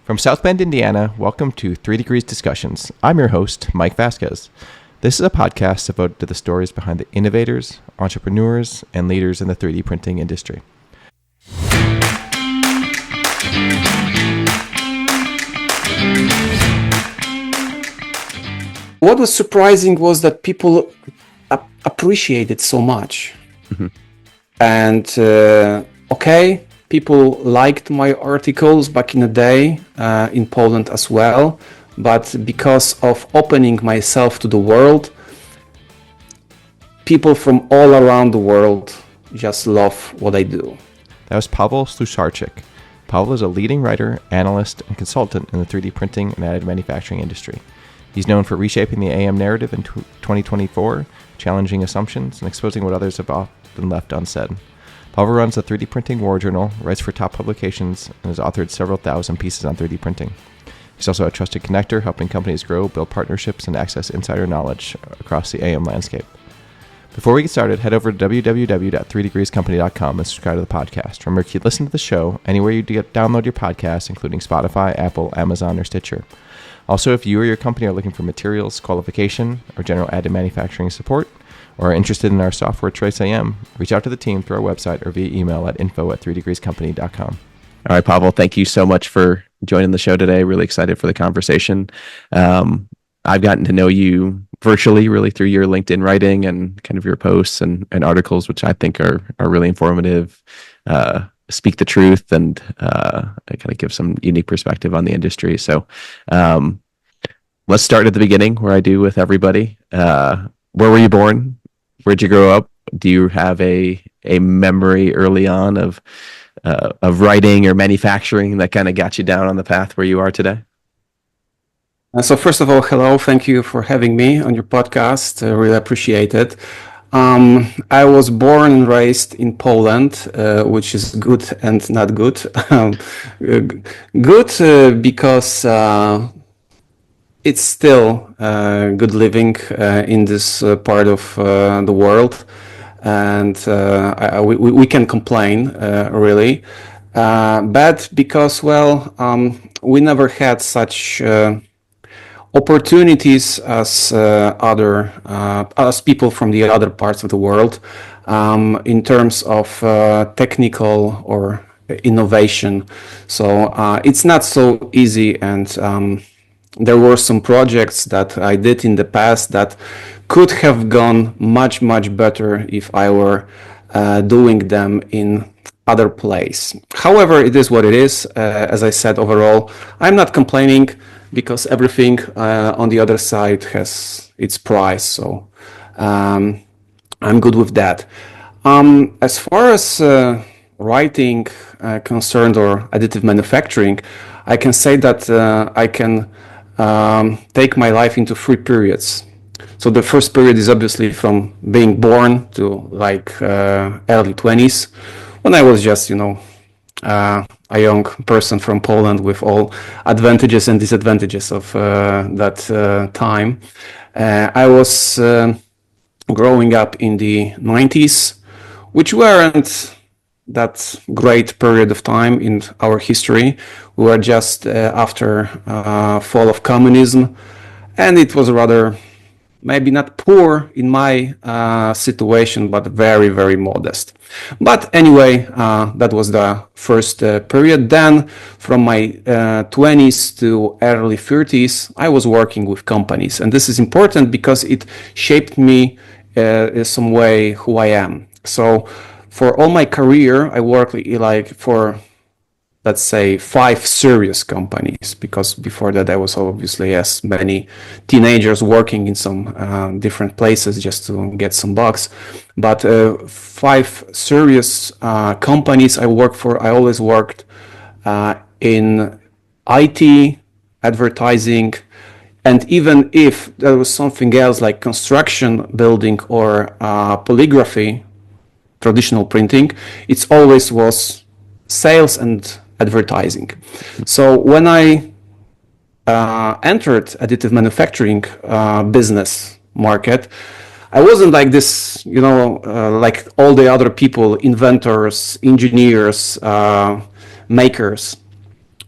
From South Bend, Indiana, welcome to 3Degrees Discussions. I'm your host, Mike Vasquez. This is a podcast devoted to the stories behind the innovators, entrepreneurs, and leaders in the 3D printing industry. What was surprising was that people appreciate it so much. Mm-hmm. And people liked my articles back in the day in Poland as well. But because of opening myself to the world, people from all around the world just love what I do. That was Paweł Slusarczyk. Paweł is a leading writer, analyst, and consultant in the 3D printing and additive manufacturing industry. He's known for reshaping the AM narrative in 2024, challenging assumptions, and exposing what others have often left unsaid. Paweł runs the 3D Printing War Journal, writes for top publications, and has authored several thousand pieces on 3D printing. He's also a trusted connector, helping companies grow, build partnerships, and access insider knowledge across the AM landscape. Before we get started, head over to www.3degreescompany.com and subscribe to the podcast. Remember, you can listen to the show anywhere you download your podcasts, including Spotify, Apple, Amazon, or Stitcher. Also, if you or your company are looking for materials, qualification, or general additive manufacturing support, or are interested in our software choice AM, reach out to the team through our website or via email at info@3degreescompany.com. All right, Paweł, thank you so much for joining the show today. Really excited for the conversation. I've gotten to know you virtually, really through your LinkedIn writing and kind of your posts and articles, which I think are really informative, speak the truth, and kind of give some unique perspective on the industry. So let's start at the beginning, where I do with everybody. Where were you born? Where'd you grow up? Do you have a memory early on of writing or manufacturing that kind of got you down on the path where you are today? So first of all, hello. Thank you for having me on your podcast. I really appreciate it. I was born and raised in Poland, which is good and not good. Good because it's still good living in this part of the world, and we can complain really. Bad because, we never had such opportunities as as people from the other parts of the world in terms of technical or innovation. So it's not so easy, and there were some projects that I did in the past that could have gone much better if I were doing them in other place. However, it is what it is. As I said, overall, I'm not complaining, because everything on the other side has its price. So I'm good with that. As far as writing concerned or additive manufacturing, I can say that I can take my life into 3 periods. So the first period is obviously from being born to early 20s, when I was just, a young person from Poland with all advantages and disadvantages of that time. I was growing up in the 90s, which weren't that great period of time in our history. We were just after fall of communism, and it was rather, maybe not poor in my situation, but very modest. But anyway, that was the first period. Then from my 20s to early 30s, I was working with companies. And this is important because it shaped me in some way who I am. So for all my career, I worked for, let's say, 5 serious companies, because before that I was obviously, as many teenagers, working in some different places just to get some bucks. But 5 serious companies I worked for. I always worked in IT, advertising, and even if there was something else like construction, building, or polygraphy, traditional printing, it always was sales and advertising. So when I entered additive manufacturing business market, I wasn't like this, like all the other people, inventors, engineers, makers.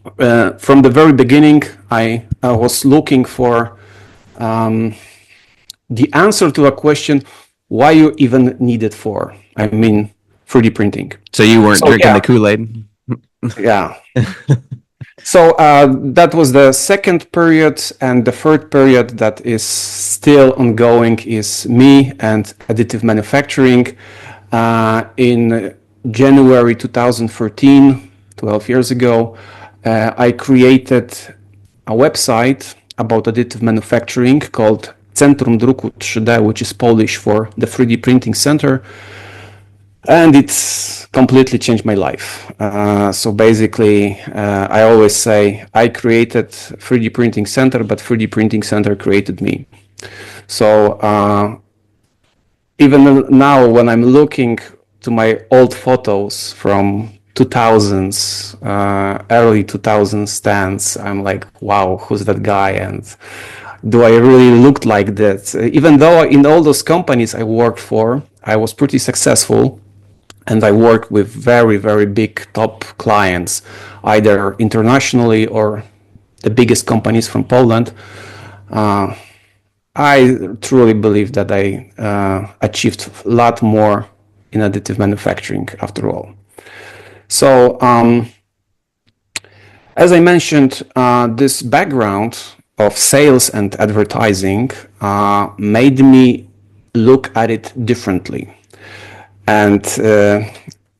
From the very beginning, I was looking for the answer to a question, why you even need it for. I mean, 3D printing. So you weren't drinking the Kool-Aid? Yeah. So that was the second period, and the third period that is still ongoing is me and Additive Manufacturing. In January 2013, 12 years ago, I created a website about additive manufacturing called Centrum Druku 3D, which is Polish for the 3D printing center. And it's completely changed my life. So basically, I always say I created 3D printing center, but 3D printing center created me. So even now, when I'm looking to my old photos from 2000s, early 2000s stands, I'm like, wow, who's that guy? And do I really look like that? Even though in all those companies I worked for, I was pretty successful. And I work with very, very big top clients, either internationally or the biggest companies from Poland. I truly believe that I achieved a lot more in additive manufacturing after all. So, as I mentioned, this background of sales and advertising made me look at it differently. And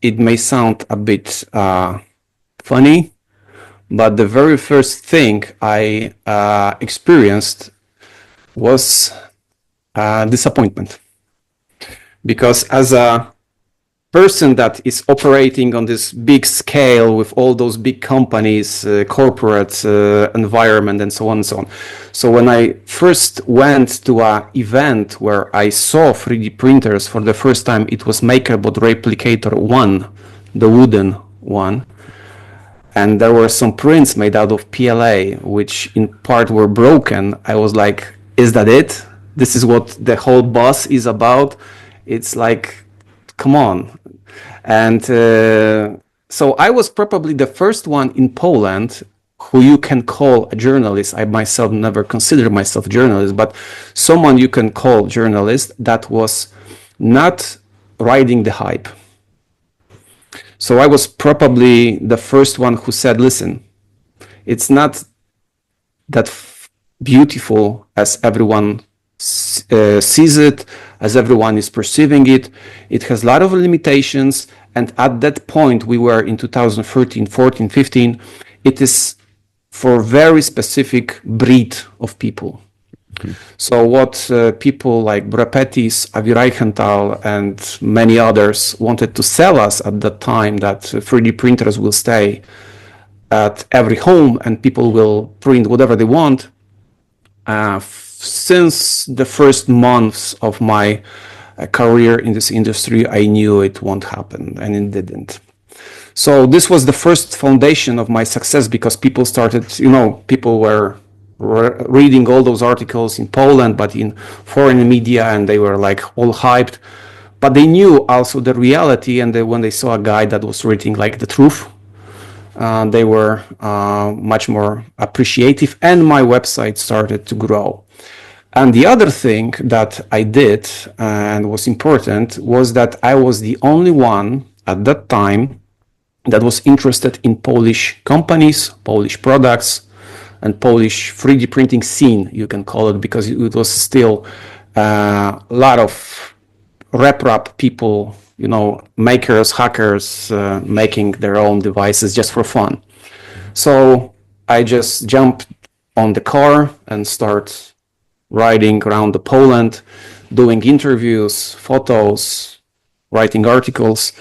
it may sound a bit funny, but the very first thing I experienced was disappointment. Because as a person that is operating on this big scale with all those big companies, corporate environment, and so on and so on. So when I first went to an event where I saw 3D printers for the first time, it was MakerBot Replicator 1, the wooden one. And there were some prints made out of PLA, which in part were broken. I was like, is that it? This is what the whole buzz is about? It's like, come on. And so I was probably the first one in Poland who you can call a journalist. I myself never consider myself a journalist, but someone you can call journalist that was not riding the hype. So I was probably the first one who said, listen, it's not that beautiful as everyone sees it, as everyone is perceiving it. It has a lot of limitations. And at that point, we were in 2013, 14, 15, it is for very specific breed of people. Okay. So what people like Brapetis, Avi Reichenthal, and many others wanted to sell us at that time, that 3D printers will stay at every home and people will print whatever they want. Since the first months of my career in this industry, I knew it won't happen, and it didn't. So this was the first foundation of my success, because people started, people were reading all those articles in Poland, but in foreign media, and they were like all hyped. But they knew also the reality, and when they saw a guy that was reading like the truth, they were much more appreciative, and my website started to grow. And the other thing that I did and was important was that I was the only one at that time that was interested in Polish companies, Polish products, and Polish 3D printing scene, you can call it, because it was still a lot of rep people, makers, hackers, making their own devices just for fun. So I just jumped on the car and start riding around the Poland, doing interviews, photos, writing articles.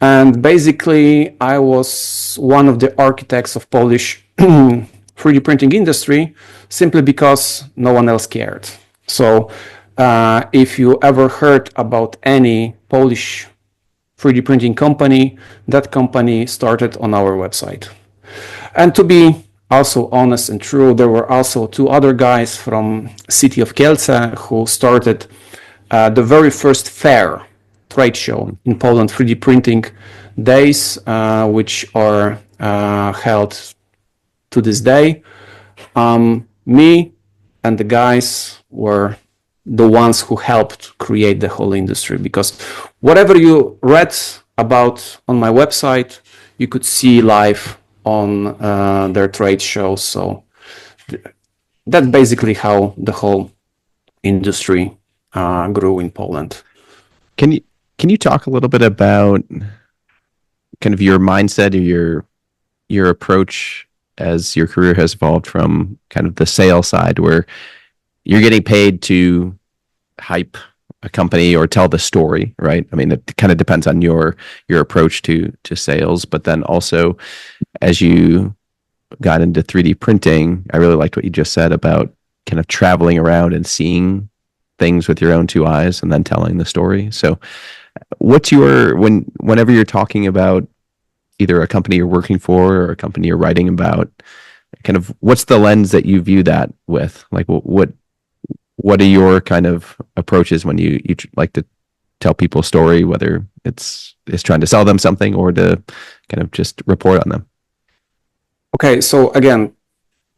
And basically, I was one of the architects of Polish 3D printing industry, simply because no one else cared. So if you ever heard about any Polish 3D printing company, that company started on our website. And to be also honest and true, there were also two other guys from city of Kielce who started the very first fair, trade show in Poland, 3D printing days, which are held to this day. Me and the guys were the ones who helped create the whole industry, because whatever you read about on my website, you could see live on their trade shows. So that's basically how the whole industry grew in Poland. Can you talk a little bit about kind of your mindset or your approach as your career has evolved from kind of the sales side, where you're getting paid to hype a company or tell the story, right? I mean, it kind of depends on your approach to sales, but then also as you got into 3D printing, I really liked what you just said about kind of traveling around and seeing things with your own two eyes and then telling the story. So what's whenever you're talking about either a company you're working for or a company you're writing about, kind of what's the lens that you view that with? Like what are your kind of approaches when you like to tell people a story, whether it's trying to sell them something or to kind of just report on them? Okay, so again,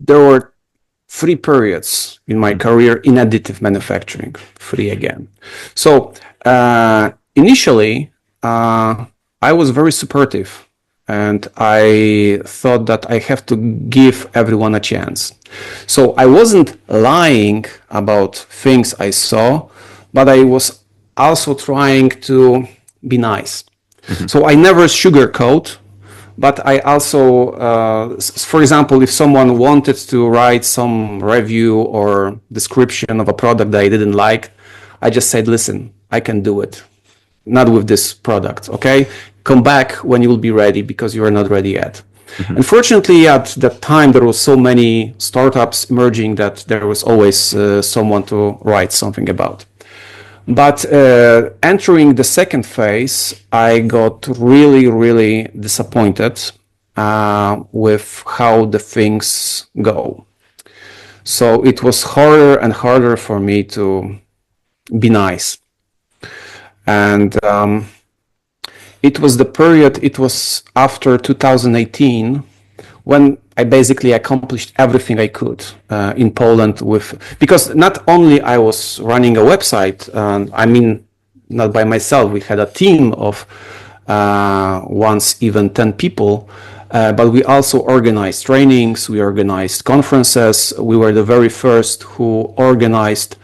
there were 3 periods in my career in additive manufacturing. 3 again. So initially, I was very supportive, and I thought that I have to give everyone a chance. So I wasn't lying about things I saw, but I was also trying to be nice. Mm-hmm. So I never sugarcoat, but I also, for example, if someone wanted to write some review or description of a product that I didn't like, I just said, listen, I can do it. Not with this product, okay? Come back when you will be ready, because you are not ready yet. Mm-hmm. Unfortunately, at that time, there was so many startups emerging that there was always someone to write something about. But entering the second phase, I got really, really disappointed with how the things go. So it was harder and harder for me to be nice. And it was the period, it was after 2018, when I basically accomplished everything I could in Poland because not only I was running a website, I mean, not by myself, we had a team of once even 10 people, but we also organized trainings, we organized conferences, we were the very first who organized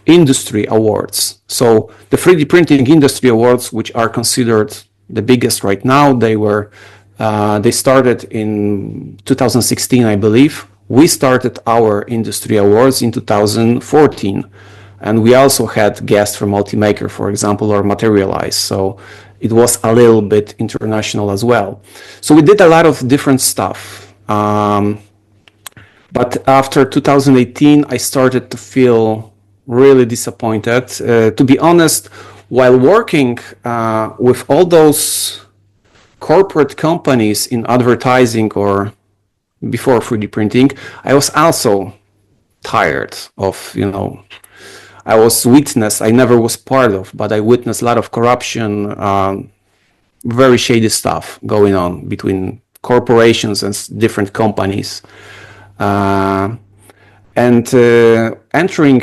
industry awards. So the 3D printing industry awards, which are considered the biggest right now, they started in 2016, I believe. We started our industry awards in 2014, and we also had guests from Ultimaker, for example, or Materialize. So it was a little bit international as well. So we did a lot of different stuff. But after 2018, I started to feel really disappointed. To be honest, while working with all those corporate companies in advertising or before 3D printing, I was also tired of, I never was part of, but I witnessed a lot of corruption, very shady stuff going on between corporations and different companies. And entering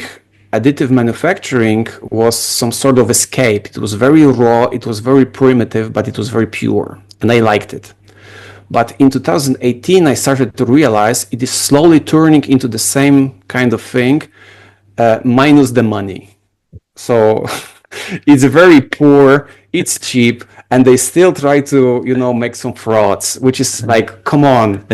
additive manufacturing was some sort of escape. It was very raw, it was very primitive, but it was very pure, and I liked it. But in 2018, I started to realize it is slowly turning into the same kind of thing, minus the money. So it's very poor, it's cheap, and they still try to, make some frauds, which is like, come on.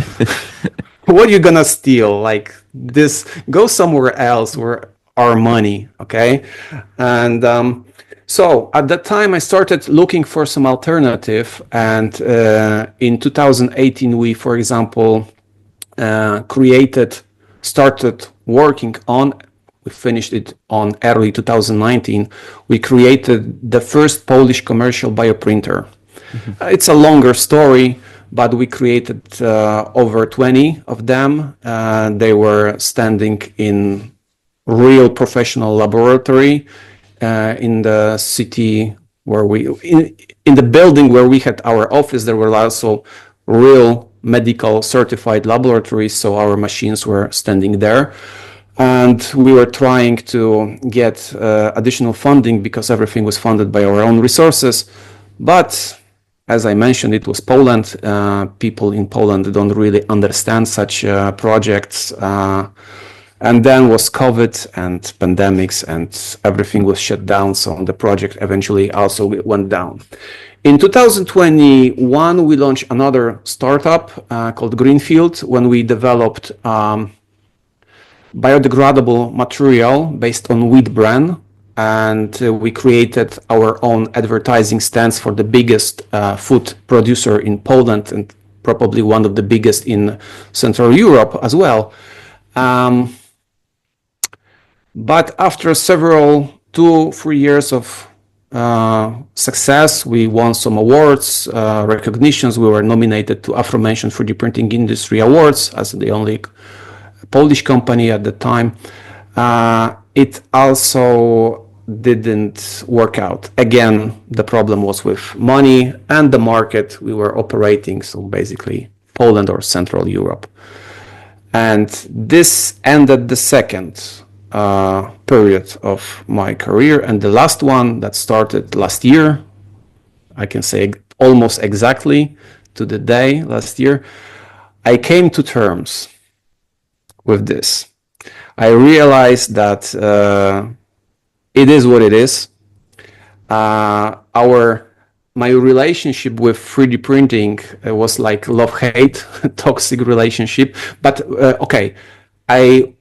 What are you gonna steal? Like this, go somewhere else where our money, okay? And so at that time, I started looking for some alternative. And in 2018, we, for example, started working on, we finished it on early 2019. We created the first Polish commercial bioprinter. Mm-hmm. It's a longer story, but we created over 20 of them. They were standing in real professional laboratory in the city where in the building where we had our office. There were also real medical certified laboratories, so our machines were standing there. And we were trying to get additional funding because everything was funded by our own resources. But as I mentioned, it was Poland. People in Poland don't really understand such projects. And then was COVID and pandemics, and everything was shut down. So the project eventually also went down. In 2021, we launched another startup called Greenfield, when we developed biodegradable material based on wheat bran, and we created our own advertising stands for the biggest food producer in Poland, and probably one of the biggest in Central Europe as well. But after several 2-3 years of success, we won some awards, recognitions. We were nominated to aforementioned 3D printing industry awards as the only Polish company at the time. It also didn't work out. Again, the problem was with money and the market we were operating, so basically Poland or Central Europe. And this ended the second period of my career, and the last one that started last year, I can say almost exactly to the day last year, I came to terms with this. I realized that it is what it is. My relationship with 3D printing was like love-hate, toxic relationship. But okay, I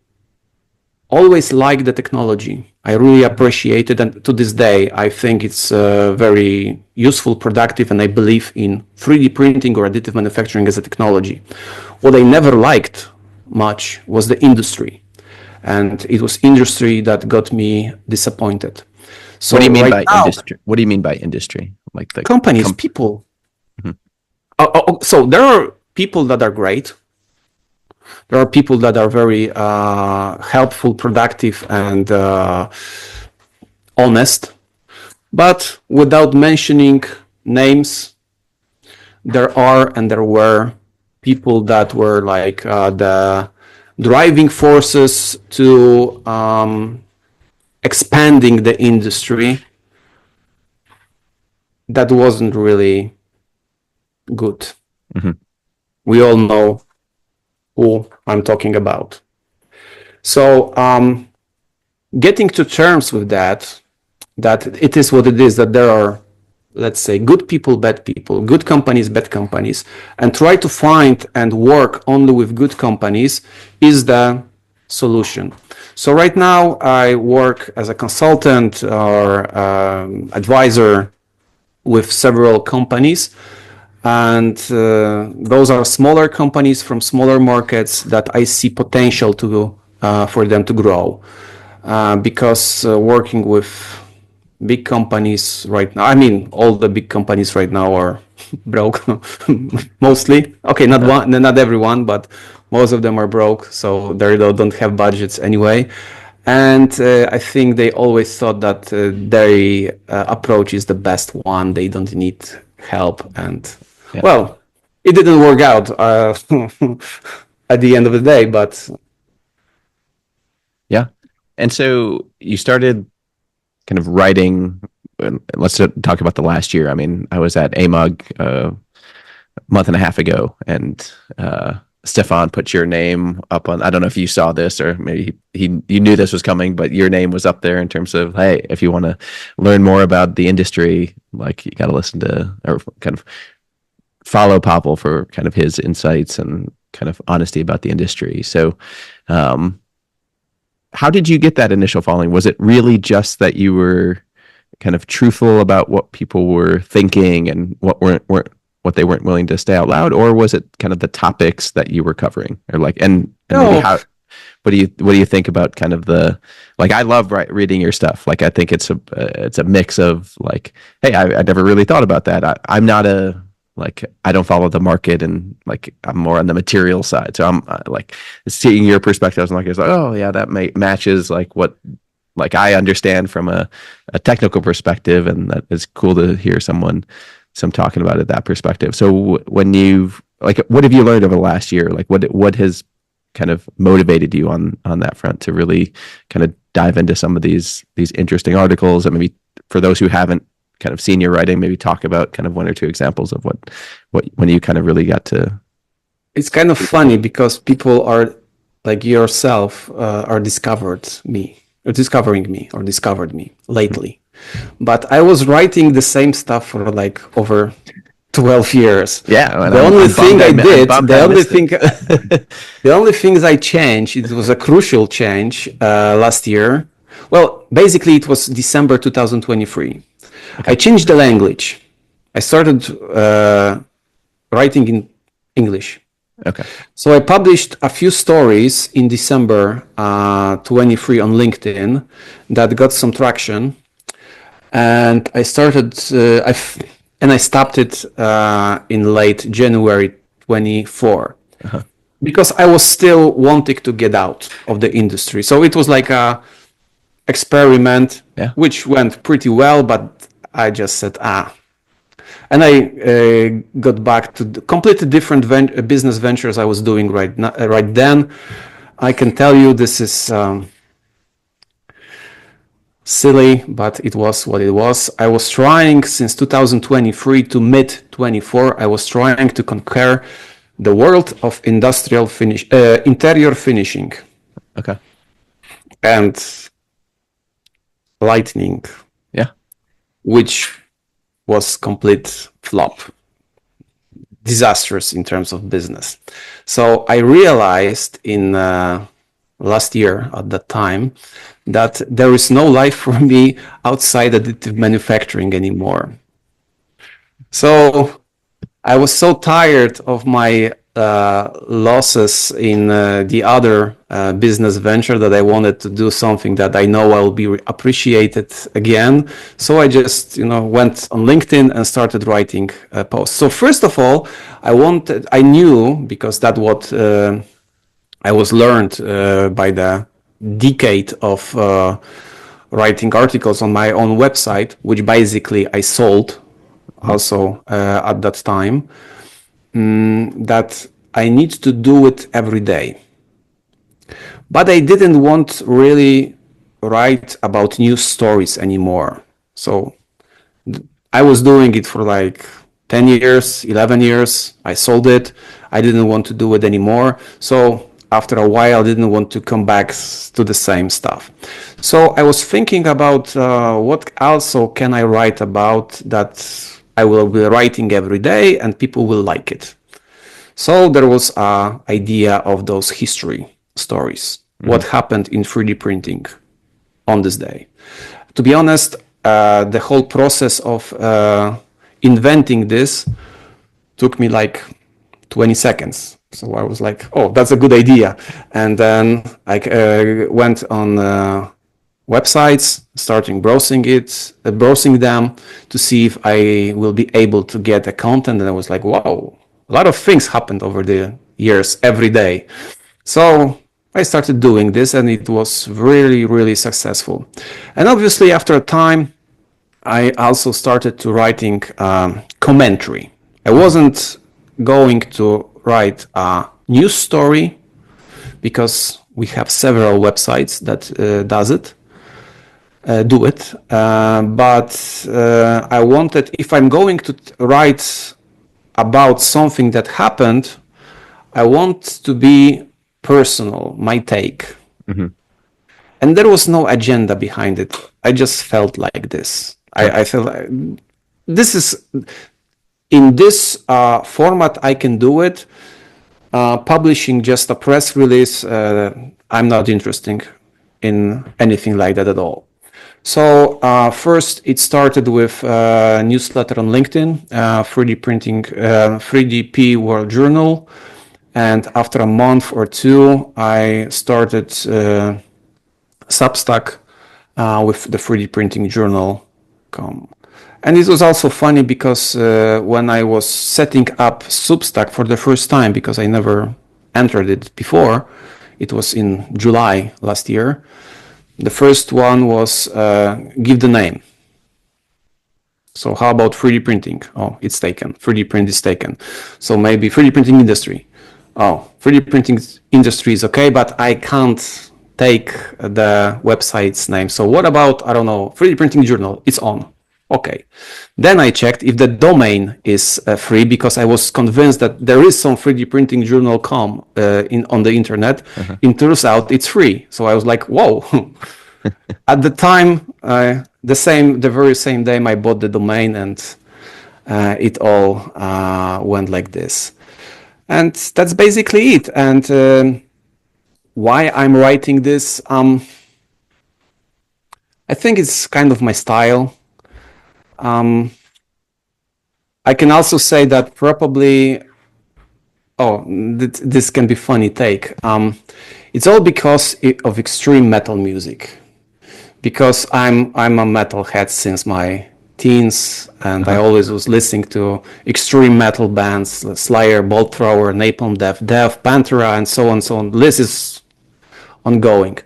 always liked the technology. I really appreciate it, and to this day, I think it's very useful, productive, and I believe in 3D printing or additive manufacturing as a technology. What I never liked much was the industry, and it was industry that got me disappointed. So what do you mean by industry? What do you mean by industry? Like the companies, people. Mm-hmm. So there are people that are great. There are people that are very helpful, productive, and honest. But without mentioning names, there are and there were people that were like the driving forces to expanding the industry. That wasn't really good. Mm-hmm. We all know who I'm talking about. So getting to terms with that it is what it is, that there are, let's say, good people, bad people, good companies, bad companies, and try to find and work only with good companies is the solution. So right now I work as a consultant or advisor with several companies. And those are smaller companies from smaller markets that I see potential to for them to grow. Because working with big companies right now, I mean, all the big companies right now are broke, mostly. Okay, not everyone, but most of them are broke, so they don't have budgets anyway. And I think they always thought that their approach is the best one. They don't need help, and yeah. Well, it didn't work out at the end of the day, but yeah. And so you started kind of writing. Let's talk about the last year. I mean, I was at AMUG a month and a half ago, and Stefan put your name up on. I don't know if you saw this, or maybe you knew this was coming, but your name was up there in terms of, hey, if you want to learn more about the industry, like you got to listen to or kind of follow Paweł for kind of his insights and kind of honesty about the industry. So how did you get that initial following? Was it really just that you were kind of truthful about what people were thinking and what they weren't willing to say out loud, or was it kind of the topics that you were covering, or like and maybe how? What do you think about kind of the, like, I love reading your stuff. Like, I think it's a mix of like, hey, I never really thought about that. I'm not I don't follow the market, and like I'm more on the material side. So I'm like seeing your perspectives, and it's like, oh yeah, that matches like what like I understand from a technical perspective, and that is cool to hear someone some talking about it, that perspective. So when you've like, what have you learned over the last year? Like what has kind of motivated you on that front to really kind of dive into some of these interesting articles, and maybe for those who haven't kind of seen your writing, maybe talk about kind of one or two examples of what when you kind of really got to. It's kind of funny because people are like yourself are discovered me or discovering me or discovered me lately. But I was writing the same stuff for like over 12 years. Yeah. The only thing I did, the only things I changed, it was a crucial change last year. Well, basically it was December 2023. Okay. I changed the language. I started writing in English. Okay. So I published a few stories in December 23 on LinkedIn that got some traction. And I started, I stopped it in late January 24 because I was still wanting to get out of the industry. So it was like a experiment, which went pretty well, but I just said, and I got back to the completely different business ventures I was doing right then. I can tell you this is silly, but it was what it was. I was trying since 2023 to mid-24. I was trying to conquer the world of interior finishing. Okay. And lighting. Yeah. Which was complete flop. Disastrous in terms of business. So I realized in last year at that time that there is no life for me outside additive manufacturing anymore. So I was so tired of my losses in the other business venture that I wanted to do something that I know I'll be appreciated again. So I just, went on LinkedIn and started writing posts. So first of all, I knew, because that's what I was learned by the decade of writing articles on my own website, which basically I sold also at that time, that I need to do it every day. But I didn't want really write about news stories anymore. So I was doing it for like 10 years, 11 years. I sold it. I didn't want to do it anymore. So after a while, I didn't want to come back to the same stuff. So I was thinking about what also can I write about that I will be writing every day and people will like it. So there was an idea of those history stories. What happened in 3D printing on this day? To be honest, the whole process of inventing this took me like 20 seconds. So I was like, oh, that's a good idea. And then I went on websites, starting browsing them to see if I will be able to get the content. And I was like, wow, a lot of things happened over the years every day. So I started doing this and it was really, really successful. And obviously after a time, I also started to writing commentary. I wasn't going to write a news story because we have several websites that do it. But I wanted, if I'm going to write about something that happened, I want to be personal, my take. And there was no agenda behind it. I just felt like this. I felt like this is, in this format, I can do it. Publishing just a press release, I'm not interested in anything like that at all. So first it started with a newsletter on LinkedIn, 3D printing, 3DP World Journal. And after a month or two, I started Substack with the 3D printing journal.com. And it was also funny because when I was setting up Substack for the first time, because I never entered it before, it was in July last year. The first one was give the name. So how about 3D printing? Oh, it's taken. 3D print is taken. So maybe 3D printing industry. Oh, 3D printing industry is okay, but I can't take the website's name. So what about, I don't know, 3D printing journal? It's on. Okay. Then I checked if the domain is free, because I was convinced that there is some 3D printing journal.com on the internet. It turns out it's free. So I was like, whoa. At the time, the very same day I bought the domain, and it all went like this. And that's basically it. And why I'm writing this, I think it's kind of my style. I can also say that probably, this can be funny take. It's all because of extreme metal music. Because I'm a metalhead since my teens, and I always was listening to extreme metal bands, Slayer, Bolt Thrower, Napalm Death, Pantera, and so on, so on. This is ongoing.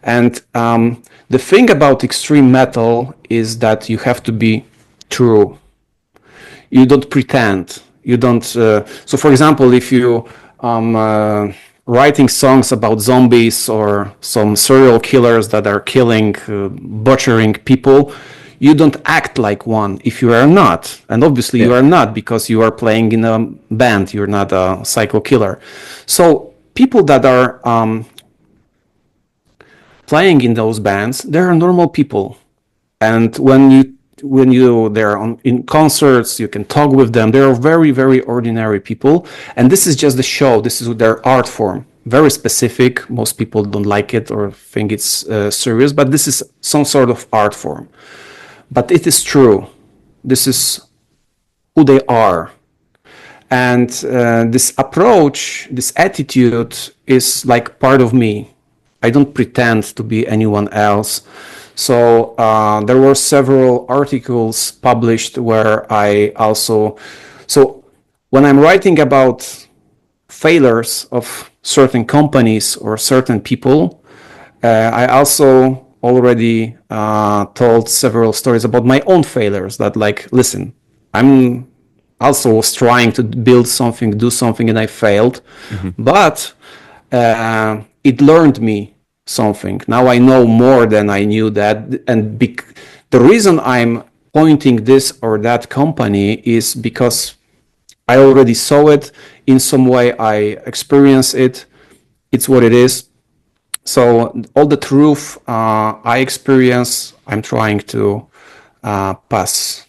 And the thing about extreme metal is that you have to be true. You don't pretend. You don't. So, for example, if you writing songs about zombies or some serial killers that are killing, butchering people, you don't act like one if you are not. And obviously you are not, because you are playing in a band. You're not a psycho killer. So people that are playing in those bands, they are normal people. And when they're in concerts, you can talk with them. They are very, very ordinary people. And this is just the show. This is their art form. Very specific. Most people don't like it or think it's serious, but this is some sort of art form. But it is true. This is who they are. And this approach, this attitude is like part of me. I don't pretend to be anyone else. So there were several articles published where I also, so when I'm writing about failures of certain companies or certain people, I also already told several stories about my own failures that, like, listen, I'm also was trying to build something, do something, and I failed, but it learned me something. Now I know more than I knew that, and the reason I'm pointing this or that company is because I already saw it in some way. I experienced it. It's what it is. So all the truth I experience, I'm trying to pass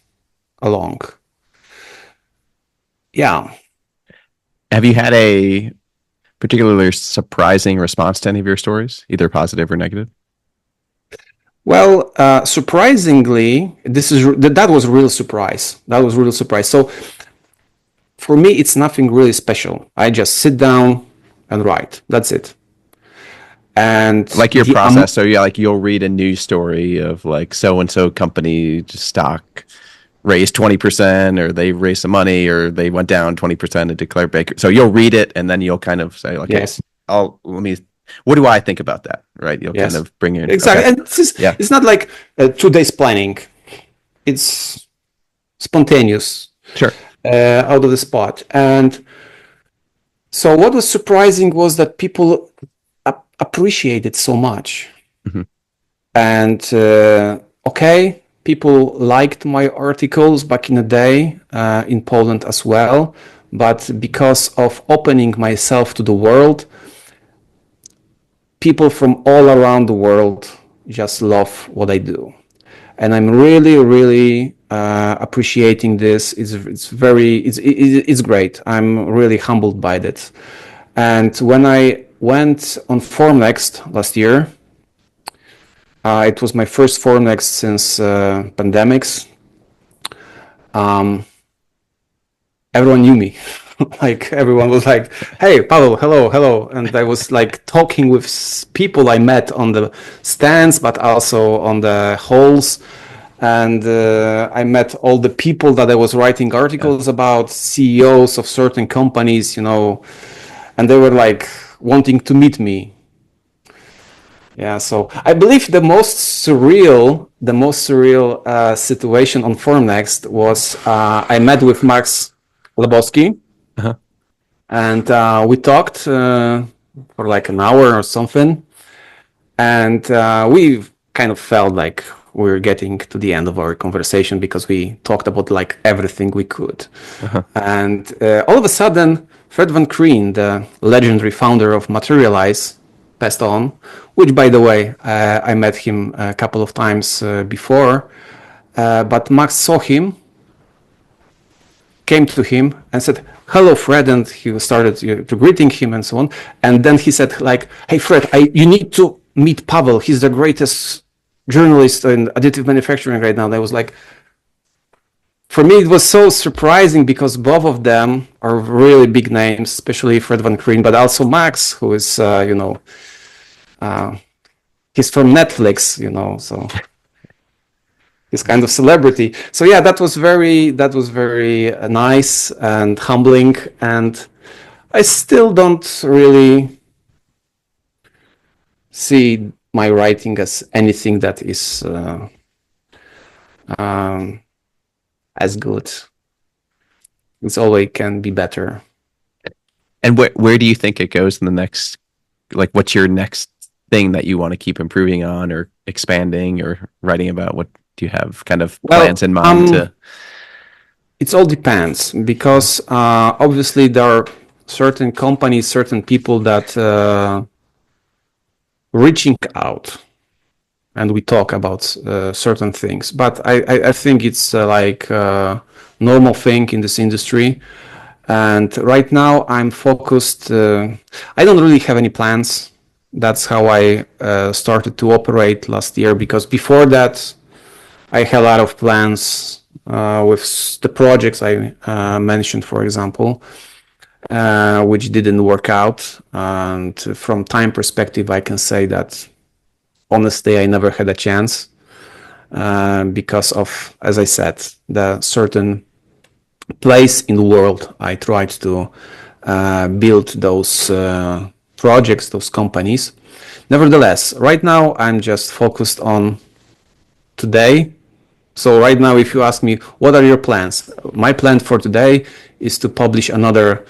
along. Yeah. Have you had a particularly surprising response to any of your stories, either positive or negative? Well, surprisingly, that was a real surprise. That was a real surprise. So for me, it's nothing really special. I just sit down and write. That's it. And like your process. So yeah, like you'll read a news story of like so-and-so company stock raised 20%, or they raised some money, or they went down 20% and declared baker. So you'll read it and then you'll kind of say, okay, yes, what do I think about that? Right. You'll kind of bring in. Exactly. Okay. And it's not like 2 days planning. It's spontaneous. Sure. Out of the spot. And so what was surprising was that people appreciate it so much. And okay, people liked my articles back in the day in Poland as well, but because of opening myself to the world, people from all around the world just love what I do, and I'm really, really appreciating this. It's great. I'm really humbled by that. And when I went on Formnext last year, it was my first Formnext since pandemics. Everyone knew me. Like everyone was like, "Hey, Paweł, hello," and I was like talking with people I met on the stands, but also on the halls. And I met all the people that I was writing articles about, CEOs of certain companies, and they were like wanting to meet me. Yeah, so I believe the most surreal situation on Formnext was I met with Max Lebowski, Uh-huh. and we talked for like an hour or something, and we kind of felt like we were getting to the end of our conversation because we talked about like everything we could. Uh-huh. And all of a sudden, Fred Van Kreen, the legendary founder of Materialize, passed on, which, by the way, I met him a couple of times before. But Max saw him, came to him and said, "Hello, Fred," and he started to greeting him and so on. And then he said, like, "Hey, Fred, you need to meet Pavel. He's the greatest journalist in additive manufacturing right now." And I was like, for me, it was so surprising because both of them are really big names, especially Fred Van Kreen, but also Max, who is, he's from Netflix, so he's kind of celebrity. So yeah, that was very nice and humbling. And I still don't really see my writing as anything that is as good. It's always can be better. And where do you think it goes in the next, like, what's your next thing that you want to keep improving on or expanding or writing about? What do you have kind of plans in mind It all depends because obviously there are certain companies, certain people that reaching out and we talk about certain things. But I think it's like a normal thing in this industry. And right now I'm focused. I don't really have any plans. That's how I started to operate last year, because before that I had a lot of plans with the projects I mentioned, for example, which didn't work out. And from time perspective, I can say that honestly, I never had a chance because of, as I said, the certain place in the world I tried to build those projects, those companies. Nevertheless, right now I'm just focused on today. So right now, if you ask me, what are your plans? My plan for today is to publish another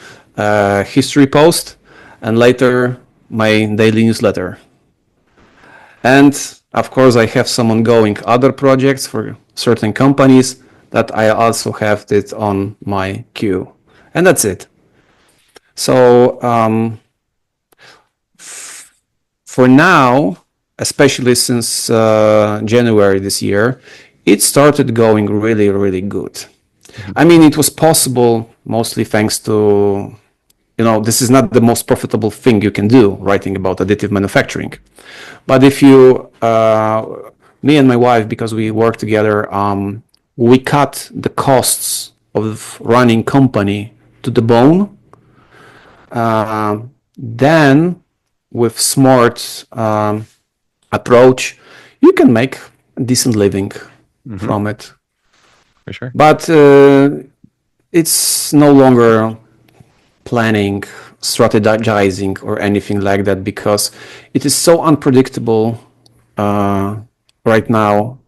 history post and later my daily newsletter. And of course, I have some ongoing other projects for certain companies that I also have it on my queue. And that's it. So for now, especially since January this year, it started going really, really good. I mean, it was possible mostly thanks to, this is not the most profitable thing you can do, writing about additive manufacturing. But if you, me and my wife, because we work together, we cut the costs of running company to the bone. Then with smart approach, you can make a decent living from it. For sure. But it's no longer planning, strategizing, or anything like that, because it is so unpredictable right now.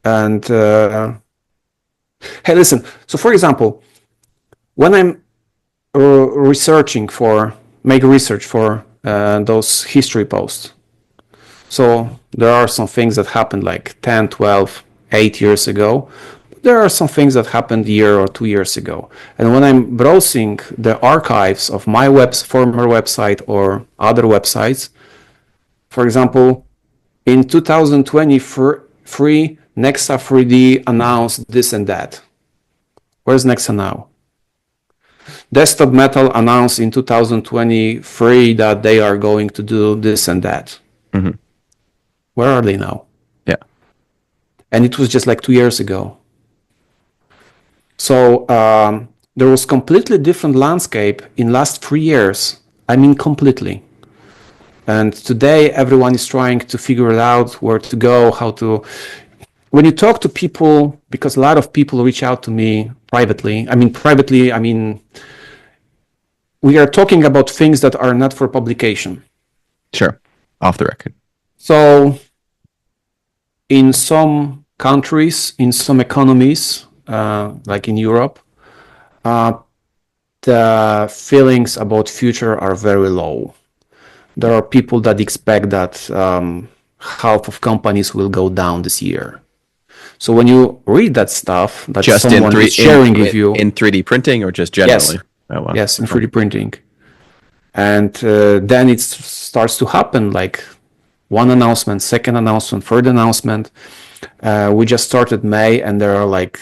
And hey, listen. So, for example, when I'm make research for those history posts, so there are some things that happened like 10, 12, 8 years ago. There are some things that happened a year or 2 years ago. And when I'm browsing the archives of my former website or other websites, for example, in 2023, Nexa 3D announced this and that. Where's Nexa now? Desktop Metal announced in 2023 that they are going to do this and that. Mm-hmm. Where are they now? Yeah. And it was just like 2 years ago. So there was completely different landscape in last 3 years. I mean, completely. And today everyone is trying to figure it out, where to go, how to. When you talk to people, because a lot of people reach out to me privately. I mean, we are talking about things that are not for publication. Sure. Off the record. So in some countries, in some economies, like in Europe, the feelings about future are very low. There are people that expect that half of companies will go down this year. So when you read that stuff that Just someone is sharing with you in 3D printing, or just generally? Yes, Oh, wow. yes, in 3D printing, and then it starts to happen, like one announcement, second announcement, third announcement. We just started May, and there are like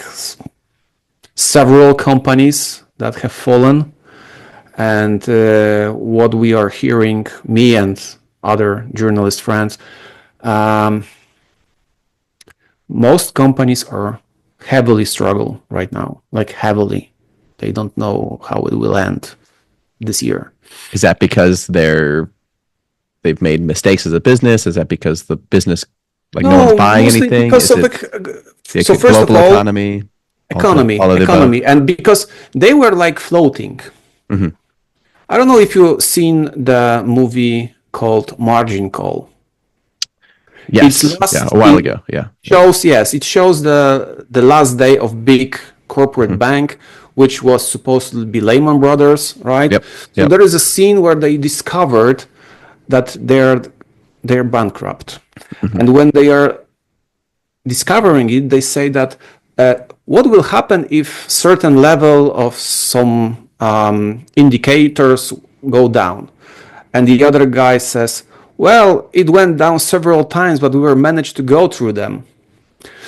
several companies that have fallen. And what we are hearing, me and other journalist friends, most companies are heavily struggle right now, like heavily. They don't know how it will end this year. Is that because they've made mistakes as a business? Is that because the business, like, no one's buying anything? Because Is of it so first of global all, economy, all of the above? economy, and because they were like floating. Mm-hmm. I don't know if you've seen the movie called Margin Call. Yes, a while ago. Yeah, It shows the last day of big corporate bank, which was supposed to be Lehman Brothers, right? So there is a scene where they discovered that they're bankrupt, and when they are discovering it, they say that what will happen if certain level of some indicators go down, and the other guy says, well, it went down several times, but we were managed to go through them.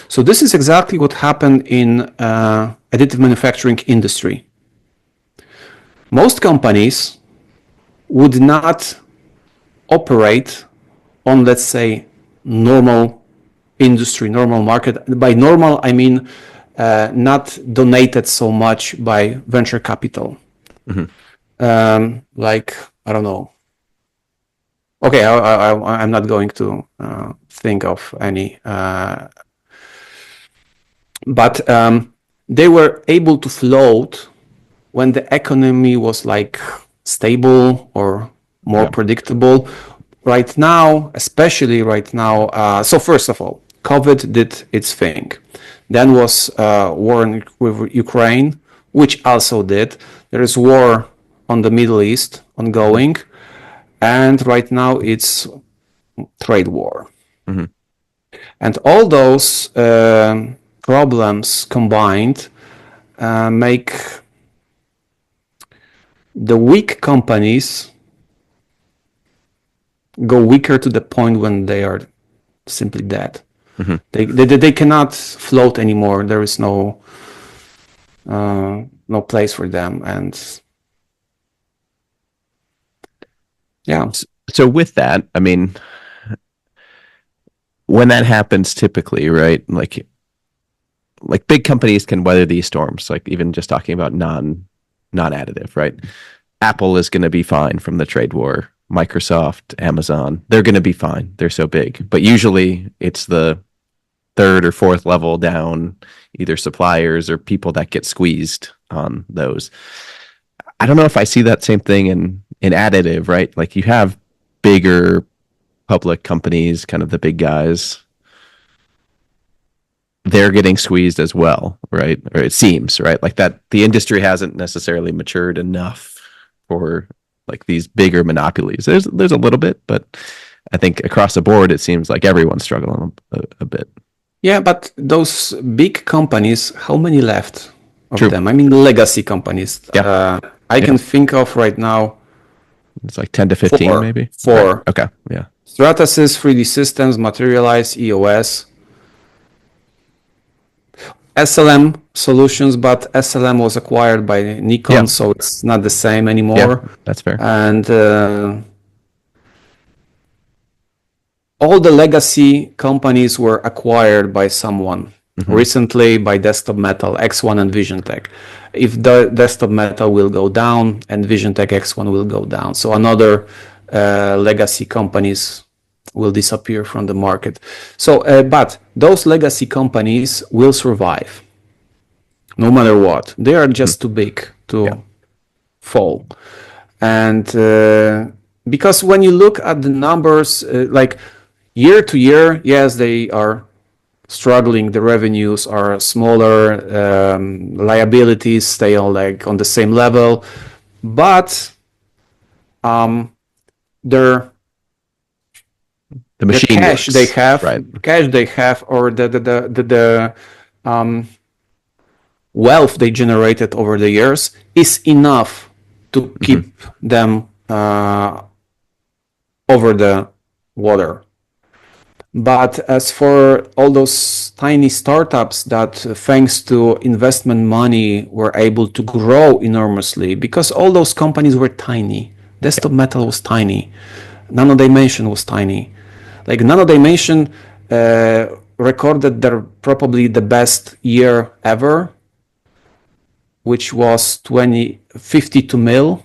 So this is exactly what happened in additive manufacturing industry. Most companies would not operate on, let's say, normal industry, normal market. By normal, I mean not donated so much by venture capital. Like, I don't know. Okay, I'm not going to think of any, but they were able to float when the economy was like stable or more predictable. Right now, especially right now, so first of all, COVID did its thing. Then was war with Ukraine, which also did. There is war on the Middle East ongoing. And right now it's trade war. And all those problems combined make the weak companies go weaker to the point when they are simply dead. They cannot float anymore. There is no place for them. And yeah. So with that, I mean, when that happens, typically, right? Like big companies can weather these storms. Like even just talking about non-additive, right? Apple is going to be fine from the trade war. Microsoft, Amazon, they're going to be fine. They're so big. But usually it's the third or fourth level down, either suppliers or people that get squeezed on those. I don't know if I see that same thing in additive, right? Like you have bigger public companies, kind of the big guys, they're getting squeezed as well, right? Or it seems, right? Like that the industry hasn't necessarily matured enough for like these bigger monopolies. There's a little bit, but I think across the board, it seems like everyone's struggling a bit. Yeah, but those big companies, how many left of True. them? I mean, legacy companies. Yeah. I can think of right now. It's like 10 to 15, maybe? Four. Right. Okay, yeah. Stratasys, 3D Systems, Materialize, EOS. SLM Solutions, but SLM was acquired by Nikon, so it's not the same anymore. Yeah, that's fair. And all the legacy companies were acquired by someone. Recently by Desktop Metal, X1 and VisionTech. If the Desktop Metal will go down and VisionTech X1 will go down, so another legacy companies will disappear from the market. So, but those legacy companies will survive, no matter what. They are just too big to fall. And because when you look at the numbers, like year to year, yes, they are struggling. The revenues are smaller, liabilities stay on the same level, but their The machine cash works, they have, right? or the wealth they generated over the years is enough to keep them over the water. But as for all those tiny startups that, thanks to investment money, were able to grow enormously, because all those companies were tiny. Desktop Metal was tiny. Nano Dimension was tiny. Like Nano Dimension recorded their probably the best year ever, which was $52 million,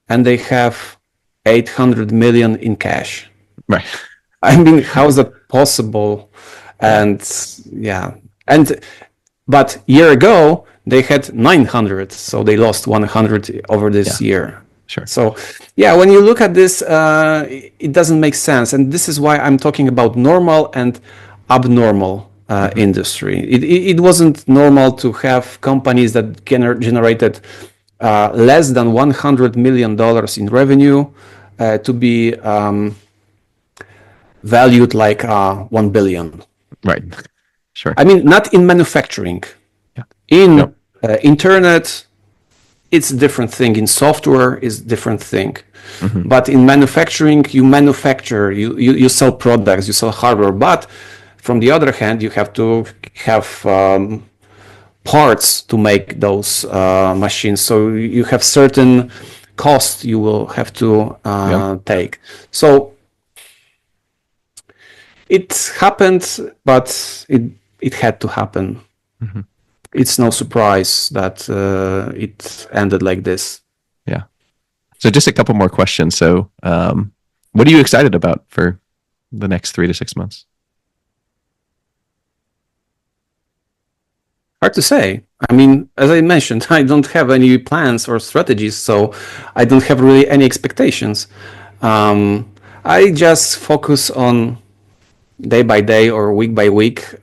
and they have 800 million in cash. Right. I mean, how is that possible? And but year ago they had 900, so they lost 100 over this year. Sure. So when you look at this, it doesn't make sense, and this is why I'm talking about normal and abnormal industry. It wasn't normal to have companies that generated less than $100 million in revenue to be valued like 1 billion. Right. Sure. I mean, not in manufacturing. Yeah. In internet, it's a different thing. In software, it's a different thing. But in manufacturing, you manufacture, you sell products, you sell hardware. But from the other hand, you have to have parts to make those machines. So you have certain costs you will have to take. So it happened, but it had to happen. It's no surprise that it ended like this. Yeah. So just a couple more questions. So what are you excited about for the next 3 to 6 months? Hard to say. I mean, as I mentioned, I don't have any plans or strategies, so I don't have really any expectations. I just focus on day by day or week by week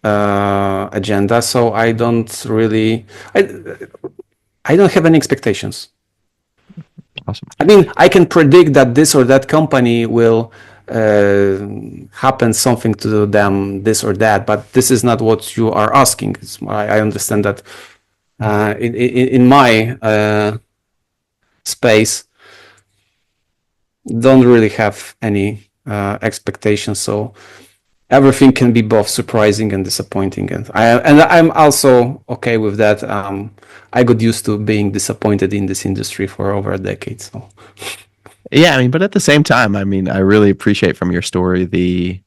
agenda. So I don't really, I don't have any expectations. Awesome. I mean, I can predict that this or that company will happen something to them, this or that, but this is not what you are asking. I understand that in my space, don't really have any expectations. So everything can be both surprising and disappointing, and I'm also okay with that. I got used to being disappointed in this industry for over a decade. So. Yeah, I mean, but at the same time, I mean, I really appreciate from your story the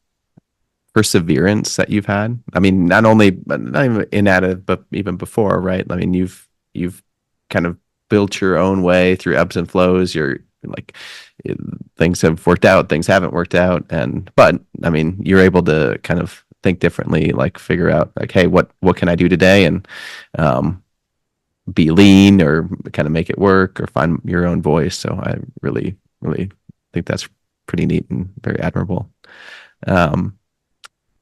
perseverance that you've had. I mean, not even in Additive, but even before, right? I mean, you've kind of built your own way through ebbs and flows. You're like, things have worked out, things haven't worked out, but I mean, you're able to kind of think differently, like figure out like, hey, what can I do today, and be lean or kind of make it work or find your own voice. So I really think that's pretty neat and very admirable.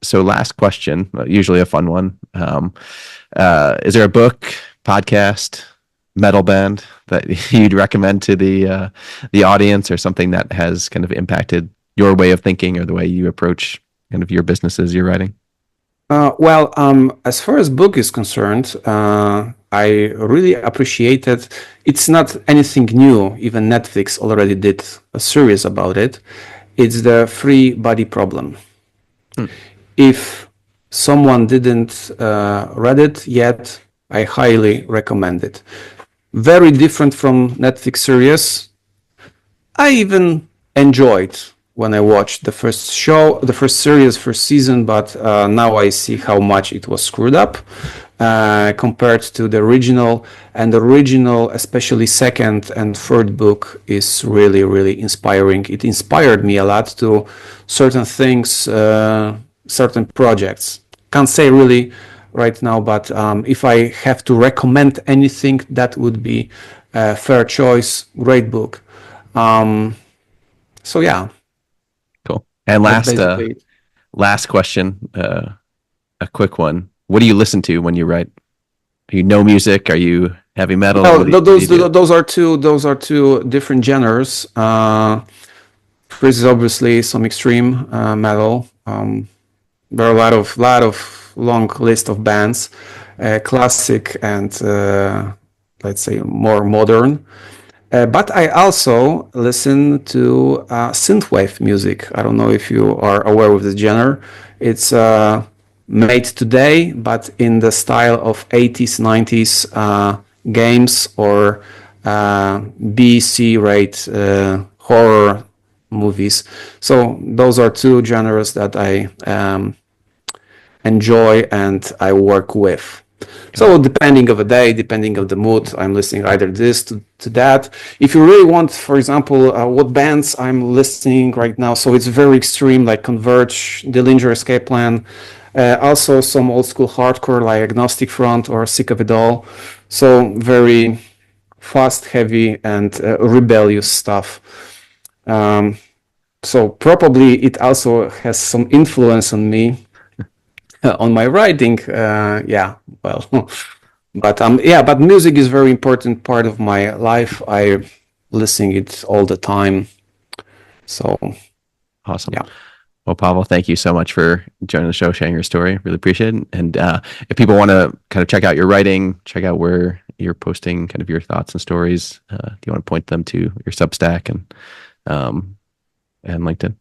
So last question, usually a fun one. Is there a book, podcast, metal band that you'd recommend to the audience, or something that has kind of impacted your way of thinking or the way you approach kind of your businesses you're writing? Well, as far as book is concerned, I really appreciated. It's not anything new. Even Netflix already did a series about it. It's the Free Body Problem. If someone didn't read it yet, I highly recommend it. Very different from Netflix series. I even enjoyed when I watched the first series, first season, but now I see how much it was screwed up compared to the original. And the original, especially second and third book, is really, really inspiring. It inspired me a lot to certain things, certain projects. Can't say really right now, but if I have to recommend anything, that would be Fair Choice, great book. So yeah, Cool. And that's basically it. last question, a quick one. What do you listen to when you write? Are you no music? Are you heavy metal? Well, What do you do? those are two different genres. This is obviously some extreme metal. There are a lot of long list of bands, classic and let's say more modern. But I also listen to synthwave music. I don't know if you are aware of this genre. It's made today, but in the style of 80s, 90s games or B, C rate horror movies. So those are two genres that I enjoy and I work with. So depending of the day, depending of the mood, I'm listening either this to that. If you really want, for example, what bands I'm listening right now, so it's very extreme, like Converge, Dillinger Escape Plan, also some old school hardcore like Agnostic Front or Sick of It All. So very fast, heavy, and rebellious stuff. So probably it also has some influence on me on my writing. Yeah, well, but music is very important part of my life. I listen it all the time. So Awesome. yeah. Well, Pavel, thank you so much for joining the show, sharing your story. Really appreciate it. And if people want to kind of check out your writing, check out where you're posting kind of your thoughts and stories, do you want to point them to your Substack and LinkedIn?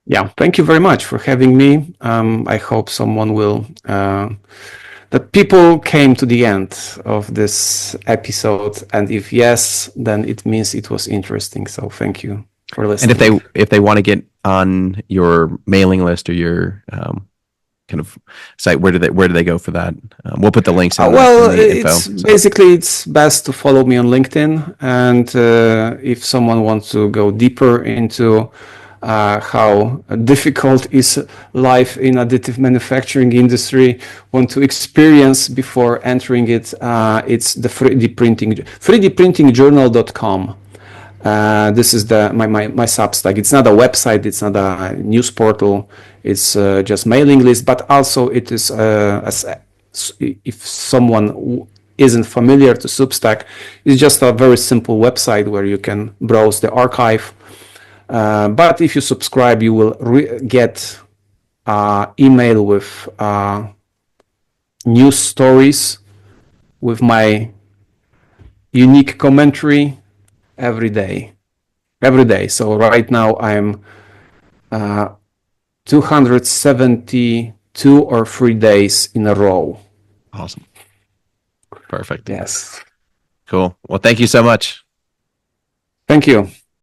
Yeah, thank you very much for having me. I hope someone will, that people came to the end of this episode. And if yes, then it means it was interesting. So thank you for listening. And if they want to get on your mailing list or your kind of site, where do they go for that? We'll put the links in, in the info. It's best to follow me on LinkedIn. And if someone wants to go deeper into how difficult is life in additive manufacturing industry, want to experience before entering it, it's the 3D printing, 3dprintingjournal.com. This is my Substack. It's not a website, it's not a news portal, it's just mailing list, but also it is, if someone isn't familiar to Substack, it's just a very simple website where you can browse the archive. But if you subscribe, you will get email with news stories with my unique commentary every day. So right now I'm 272 or 3 days in a row. Awesome. Perfect. Yes. Cool. Well, thank you so much. Thank you.